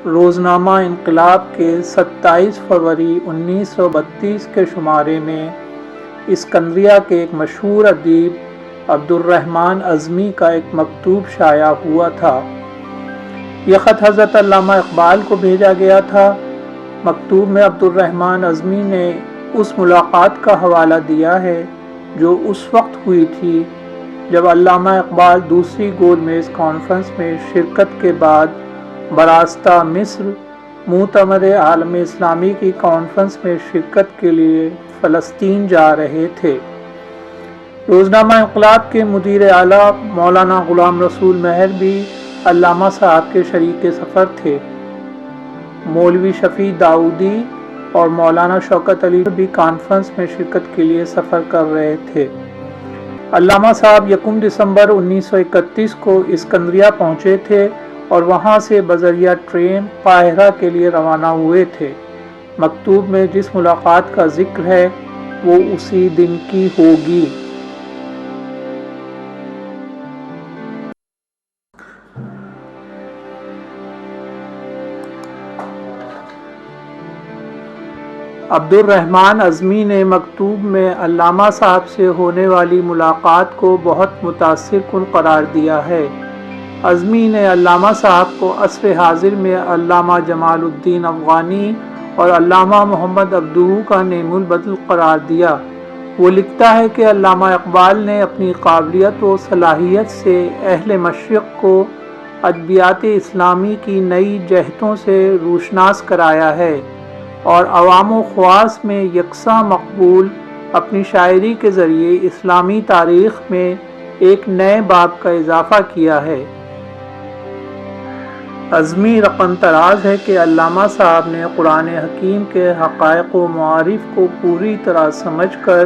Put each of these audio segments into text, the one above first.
روزنامہ انقلاب کے 27 فروری 1932 کے شمارے میں اسکندریہ کے ایک مشہور ادیب عبدالرحمن اعظمی کا ایک مکتوب شائع ہوا تھا۔ یہ خط حضرت علامہ اقبال کو بھیجا گیا تھا۔ مکتوب میں عبدالرحمن اعظمی نے اس ملاقات کا حوالہ دیا ہے جو اس وقت ہوئی تھی جب علامہ اقبال دوسری گول میز کانفرنس میں شرکت کے بعد براستہ مصر مؤتمر عالم اسلامی کی کانفرنس میں شرکت کے لیے فلسطین جا رہے تھے۔ روزنامہ انقلاب کے مدیر اعلیٰ مولانا غلام رسول مہر بھی علامہ صاحب کے شریک سفر تھے۔ مولوی شفیع داؤدی اور مولانا شوکت علی بھی کانفرنس میں شرکت کے لیے سفر کر رہے تھے۔ علامہ صاحب 1 دسمبر 1931 کو اسکندریہ پہنچے تھے اور وہاں سے بذریعہ ٹرین قاہرہ کے لیے روانہ ہوئے تھے۔ مکتوب میں جس ملاقات کا ذکر ہے وہ اسی دن کی ہوگی۔ عبدالرحمن اعظمی نے مکتوب میں علامہ صاحب سے ہونے والی ملاقات کو بہت متاثر کن قرار دیا ہے۔ اعظمی نے علامہ صاحب کو عصر حاضر میں علامہ جمال الدین افغانی اور علامہ محمد عبدہ کا نعم البدل قرار دیا۔ وہ لکھتا ہے کہ علامہ اقبال نے اپنی قابلیت و صلاحیت سے اہل مشرق کو ادبیات اسلامی کی نئی جہتوں سے روشناس کرایا ہے اور عوام و خواص میں یکساں مقبول اپنی شاعری کے ذریعے اسلامی تاریخ میں ایک نئے باب کا اضافہ کیا ہے۔ اعظمی رقم طراز ہے کہ علامہ صاحب نے قرآن حکیم کے حقائق و معارف کو پوری طرح سمجھ کر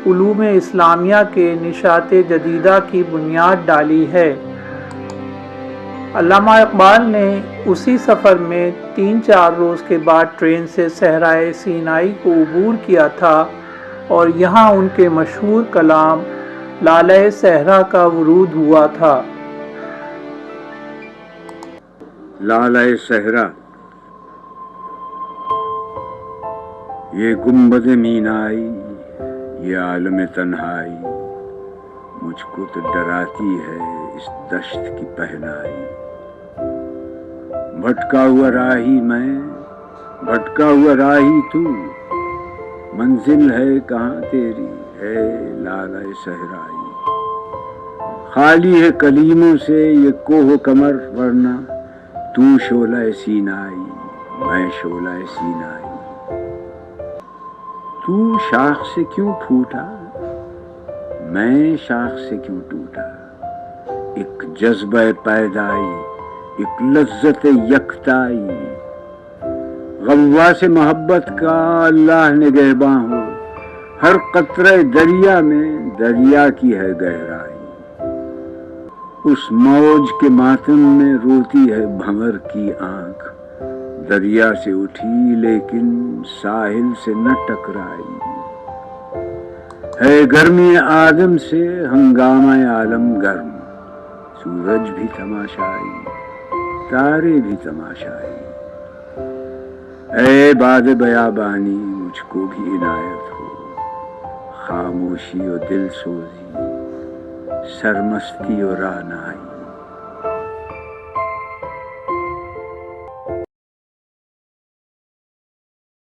علوم اسلامیہ کے نشاط جدیدہ کی بنیاد ڈالی ہے۔ علامہ اقبال نے اسی سفر میں 3-4 روز کے بعد ٹرین سے صحرائے سینائی کو عبور کیا تھا اور یہاں ان کے مشہور کلام لالۂ صحرا کا ورود ہوا تھا۔ لالۂ صحرا، یہ گنبد مینائی، یہ عالم تنہائی، مجھ کو تو ڈراتی ہے اس دشت کی پہنائی۔ بھٹکا ہوا راہی میں، بھٹکا ہوا راہی تو، منزل ہے کہاں تیری اے لالۂ صحرائی۔ خالی ہے کلیموں سے یہ کوہ کمر، ورنہ تو شعلہ سینائی، میں شعلہ سینائی۔ تو شاخ سے کیوں پھوٹا، میں شاخ سے کیوں ٹوٹا۔ ایک جذبہ پیدائی، ایک لذت یکتائی، غواص محبت کا اللہ نگہباں ہو۔ ہر قطرہ دریا میں دریا کی ہے گہرائی۔ اس موج کے ماتم میں روتی ہے بھنور کی آنکھ، دریا سے اٹھی لیکن ساحل سے نہ ٹکرائی۔ ہے گرمی آدم سے ہنگامہ عالم گرم، سورج بھی تماشائی، تارے بھی تماشائی۔ اے باد بیابانی مجھ کو بھی عنایت ہو، خاموشی و دل سوزی، سرمستی و رعنائی۔